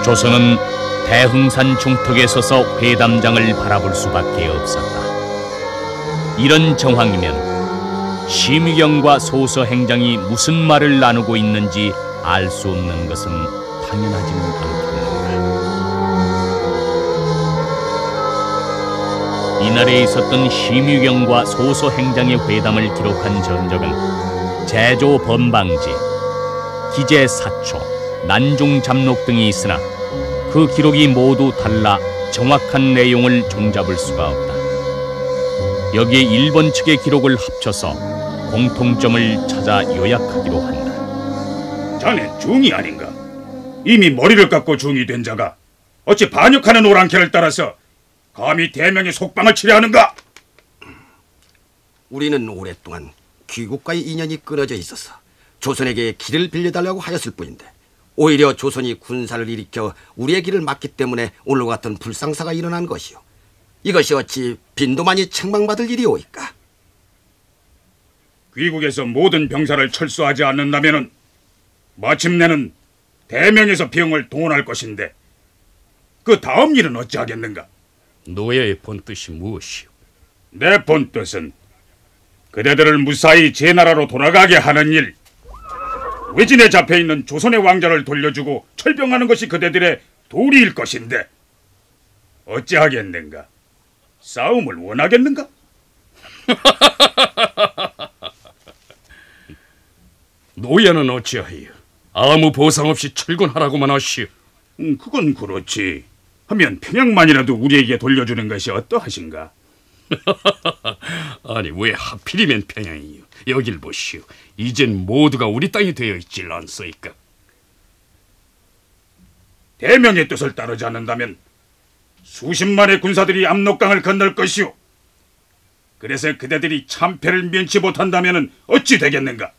조선은 대흥산 중턱에 서서 회담장을 바라볼 수밖에 없었다. 이런 정황이면 심의경과 소서행장이 무슨 말을 나누고 있는지 알 수 없는 것은 당연하지는 않겠는가. 이날에 있었던 심의경과 소서행장의 회담을 기록한 전적은 제조 번방지, 기재 사초, 난중 잡록 등이 있으나 그 기록이 모두 달라 정확한 내용을 종잡을 수가 없다. 여기에 일본 측의 기록을 합쳐서 공통점을 찾아 요약하기로 한다. 자네 중이 아닌가? 이미 머리를 깎고 중이 된 자가 어찌 반역하는 오랑캐를 따라서 감히 대명의 속방을 치려 하는가? 우리는 오랫동안 귀국과의 인연이 끊어져 있어서 조선에게 길을 빌려달라고 하였을 뿐인데 오히려 조선이 군사를 일으켜 우리의 길을 막기 때문에 오늘 같은 불상사가 일어난 것이요. 이것이 어찌 빈도만이 책망받을 일이오이까? 귀국에서 모든 병사를 철수하지 않는다면은 마침내는 대명에서 병을 동원할 것인데 그 다음 일은 어찌하겠는가? 노예의 본뜻이 무엇이오? 내 본뜻은 그대들을 무사히 제 나라로 돌아가게 하는 일, 외진에 잡혀있는 조선의 왕자를 돌려주고 철병하는 것이 그대들의 도리일 것인데 어찌하겠는가? 싸움을 원하겠는가? 노예는 어찌하여 아무 보상 없이 철군하라고만 하시오? 그건 그렇지. 하면 평양만이라도 우리에게 돌려주는 것이 어떠하신가? 아니 왜 하필이면 평양이요? 여길 보시오. 이젠 모두가 우리 땅이 되어 있질 않소이까? 대명의 뜻을 따르지 않는다면 수십만의 군사들이 압록강을 건널 것이오. 그래서 그대들이 참패를 면치 못한다면 어찌 되겠는가?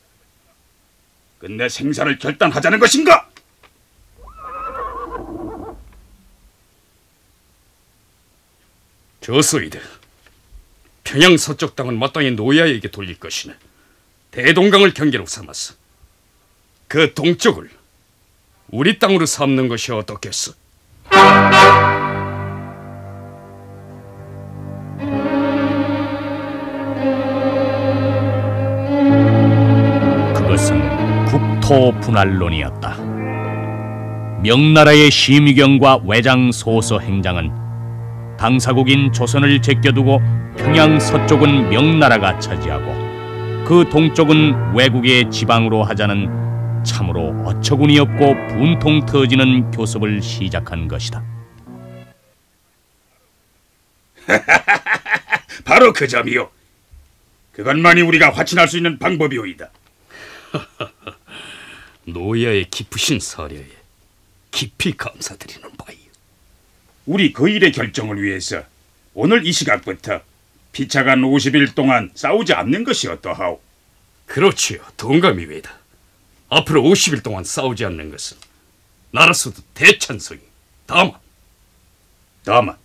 끝내 생사를 결단하자는 것인가? 좋소이다. 평양 서쪽 땅은 마땅히 노예에게 돌릴 것이네. 대동강을 경계로 삼았어. 그 동쪽을 우리 땅으로 삼는 것이 어떻겠어? 그것은 국토 분할론이었다. 명나라의 심의경과 외장 소서행장은 당사국인 조선을 제껴두고 평양 서쪽은 명나라가 차지하고 그 동쪽은 외국의 지방으로 하자는 참으로 어처구니 없고 분통 터지는 교섭을 시작한 것이다. 바로 그 점이요. 그것만이 우리가 화친할 수 있는 방법이오이다. 노예의 깊으신 사려에 깊이 감사드리는 바이요. 우리 그 일의 결정을 위해서 오늘 이 시각부터 피차간 50일 동안 싸우지 않는 것이 어떠하오? 그렇지요. 동감이외다. 앞으로 50일 동안 싸우지 않는 것은 나라서도 대찬성이. 다만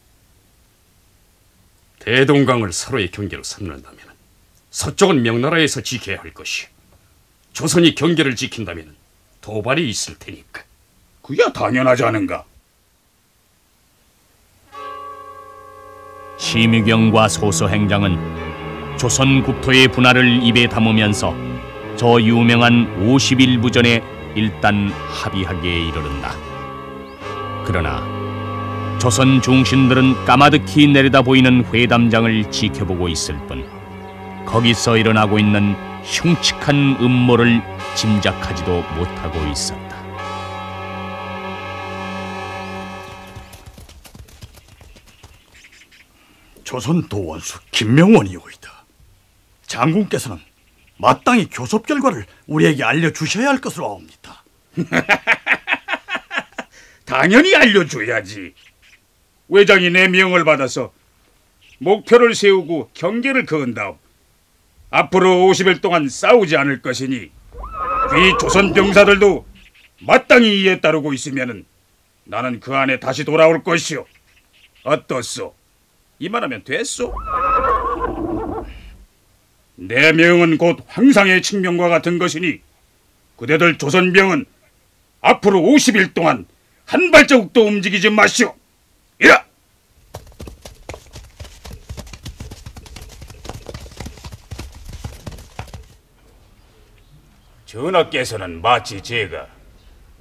대동강을 서로의 경계로 삼는다면 서쪽은 명나라에서 지켜야 할 것이요. 조선이 경계를 지킨다면 도발이 있을 테니까. 그야 당연하지 않은가? 심의경과 소서행장은 조선 국토의 분할을 입에 담으면서 저 유명한 50일 부전에 일단 합의하기에 이르른다. 그러나 조선 중신들은 까마득히 내려다 보이는 회담장을 지켜보고 있을 뿐 거기서 일어나고 있는 흉측한 음모를 짐작하지도 못하고 있었다. 조선 도원수 김명원이오이다. 장군께서는 마땅히 교섭 결과를 우리에게 알려주셔야 할 것으로 아옵니다. 당연히 알려줘야지. 외장이 내 명을 받아서 목표를 세우고 경계를 그은 다음 앞으로 50일 동안 싸우지 않을 것이니 귀 조선 병사들도 마땅히 이에 따르고 있으면은 나는 그 안에 다시 돌아올 것이오. 어떻소? 이만하면 됐소? 내 명은 곧 황상의 칙명과 같은 것이니 그대들 조선병은 앞으로 50일 동안 한 발자국도 움직이지 마시오. 이라! 전하께서는 마치 제가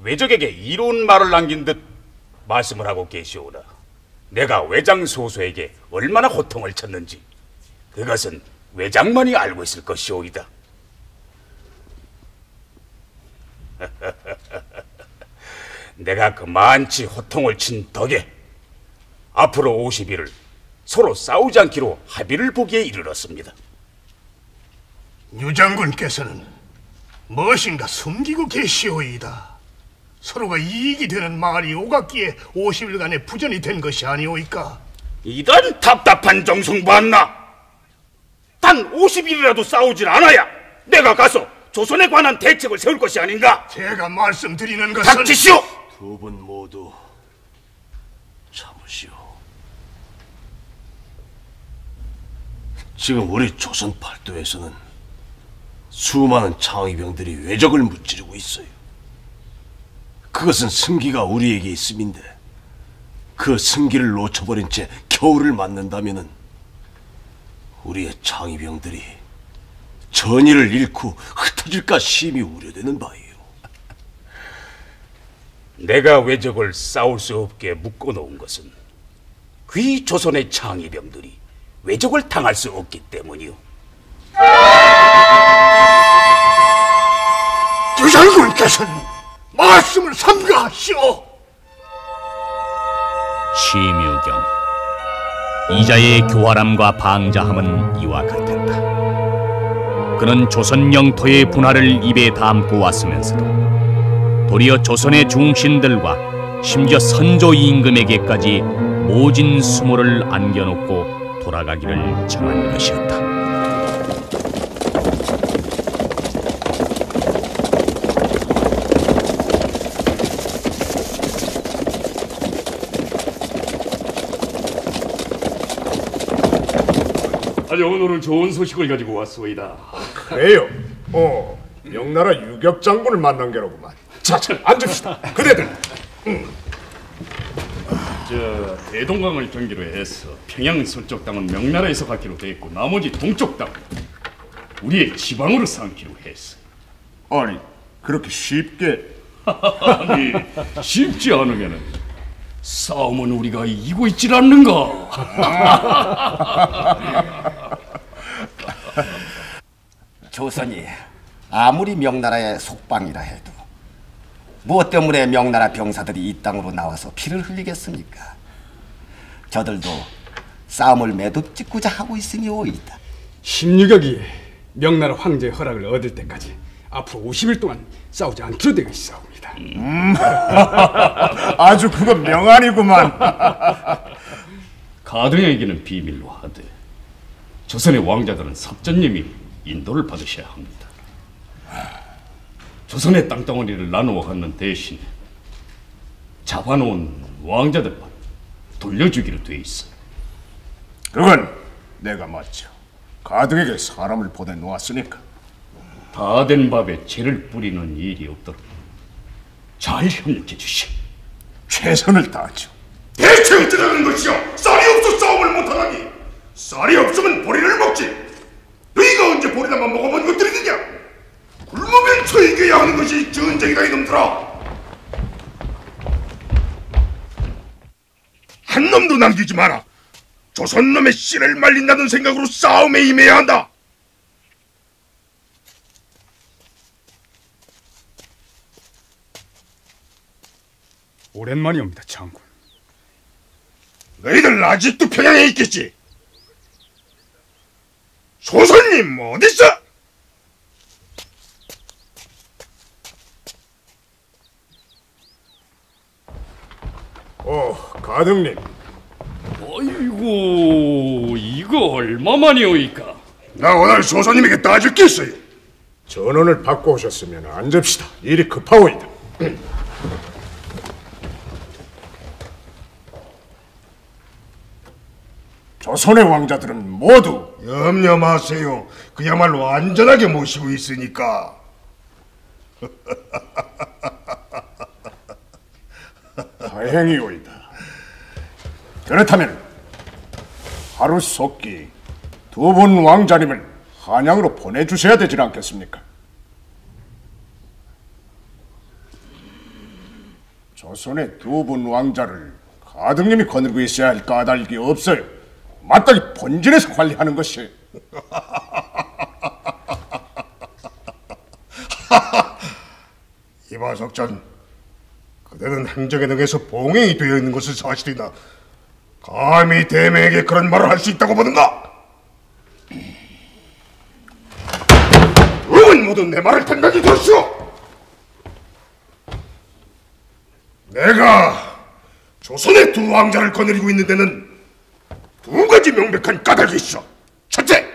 외적에게 이로운 말을 남긴 듯 말씀을 하고 계시오라. 내가 외장 소소에게 얼마나 호통을 쳤는지 그것은 외장만이 알고 있을 것이오이다. 내가 그만치 호통을 친 덕에 앞으로 50일을 서로 싸우지 않기로 합의를 보기에 이르렀습니다. 유장군께서는 무엇인가 숨기고 계시오이다. 서로가 이익이 되는 말이 오갔기에 50일간의 부전이 된 것이 아니오이까? 이런 답답한 정성 봤나? 단 50일이라도 싸우질 않아야 내가 가서 조선에 관한 대책을 세울 것이 아닌가? 제가 말씀드리는 것은... 닥치시오! 두 분 모두 참으시오. 지금 우리 조선 팔도에서는 수많은 창의병들이 외적을 무찌르고 있어요. 그것은 승기가 우리에게 있음인데 그 승기를 놓쳐버린 채 겨울을 맞는다면은 우리의 창의병들이 전의를 잃고 흩어질까 심히 우려되는 바예요. 내가 외적을 싸울 수 없게 묶어놓은 것은 귀 조선의 창의병들이 외적을 당할 수 없기 때문이요. 유장군께서는 말씀을 삼가하시오. 심유경 이자의 교활함과 방자함은 이와 같았다. 그는 조선 영토의 분화를 입에 담고 왔으면서도 도리어 조선의 중신들과 심지어 선조 임금에게까지 모진 수모를 안겨놓고 돌아가기를 정한 것이었다. 아주 오늘은 좋은 소식을 가지고 왔소이다. 그래요? 명나라 유격장군을 만난 게로구만. 자, 앉읍시다. 그대들. 저 대동강을 경계로 해서 평양 서쪽 땅은 명나라에서 갖기로 됐고 나머지 동쪽 땅은 우리의 지방으로 삼기로 했어. 아니, 그렇게 쉽게? 아니, 쉽지 않으면은 싸움은 우리가 이기고 있질 않는가? 조선이 아무리 명나라의 속방이라 해도 무엇 때문에 명나라 병사들이 이 땅으로 나와서 피를 흘리겠습니까? 저들도 싸움을 매듭 짓고자 하고 있으니 오이다. 16여기 명나라 황제의 허락을 얻을 때까지 앞으로 50일 동안 싸우지 않기로 되어 있사옵니다. 아주 그건 명안이구만. 가등에게는 비밀로 하되 조선의 왕자들은 섭전님이 인도를 받으셔야 합니다. 조선의 땅덩어리를 나누어 갖는 대신에 잡아놓은 왕자들만 돌려주기로 돼 있어. 그건 내가 맞죠. 가등에게 사람을 보내놓았으니까. 다 된 밥에 재를 뿌리는 일이 없도록 잘 협력해 주시오. 최선을 다하죠. 대체 어쩌자는 것이오? 쌀이 없어 싸움을 못하다니. 쌀이 없으면 보리를 먹지. 너희가 언제 보리나만 먹어본 것들이느냐? 굶으면 처이겨야 하는 것이 전쟁이다 이놈들아. 한 놈도 남기지 마라. 조선놈의 씨를 말린다는 생각으로 싸움에 임해야 한다. 오랜만이옵니다, 장군. 너희들 아직도 평양에 있겠지? 조선님 어딨어? 가등님. 아이고, 이거 얼마만이오이까? 나 오늘 조선님에게 따질 게 있어요. 전원을 받고 오셨으면 앉읍시다. 일이 급하오이다. 조선의 왕자들은 모두 염려 마세요. 그야말로 안전하게 모시고 있으니까. 다행이오이다. 그렇다면 하루속히 두 분 왕자님을 한양으로 보내주셔야 되지 않겠습니까? 조선의 두 분 왕자를 가등님이 거느리고 있어야 할 까닭이 없어요. 마땅히 본진에서 관리하는 것이. 이바석전, 그대는 행정에 능해서 봉행이 되어 있는 것은 사실이나 감히 대명에게 그런 말을 할 수 있다고 보는가? 응은 모두 내 말을 단단히 들으시오. 내가 조선의 두 왕자를 거느리고 있는 데는 두 가지 명백한 까닭이 있어. 첫째,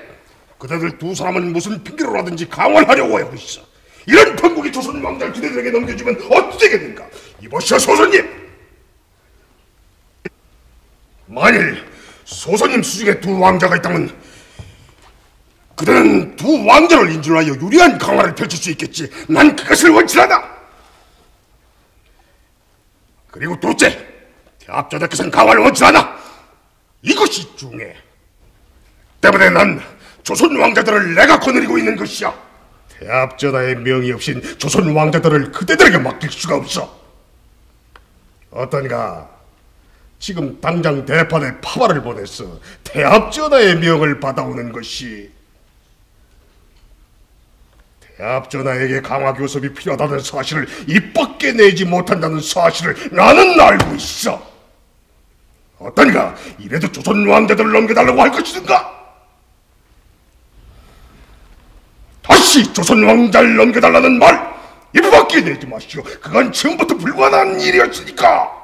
그대들 두 사람은 무슨 핑계로라든지 강화하려고 하고 있어. 이런 판국이 조선 왕자를 그대들에게 넘겨주면 어찌 되겠는가? 이보시오, 소선님. 만일 소선님 수중에 두 왕자가 있다면 그대는 두 왕자를 인질하여 유리한 강화를 펼칠 수 있겠지. 난 그것을 원치 않아. 그리고 둘째, 대합전하께서는 강화를 원치 않아. 이것이 중요해. 때문에 난 조선 왕자들을 내가 거느리고 있는 것이야. 대합전하의 명의 없인 조선 왕자들을 그대들에게 맡길 수가 없어. 어떤가? 지금 당장 대판에 파발을 보내서 대합전하의 명을 받아오는 것이 대합전하에게 강화교섭이 필요하다는 사실을 입 밖에 내지 못한다는 사실을 나는 알고 있어. 어떤가? 이래도 조선 왕자들을 넘겨달라고 할 것이든가? 다시 조선 왕자를 넘겨달라는 말 입 밖에 내지 마시오. 그건 처음부터 불가능한 일이었으니까.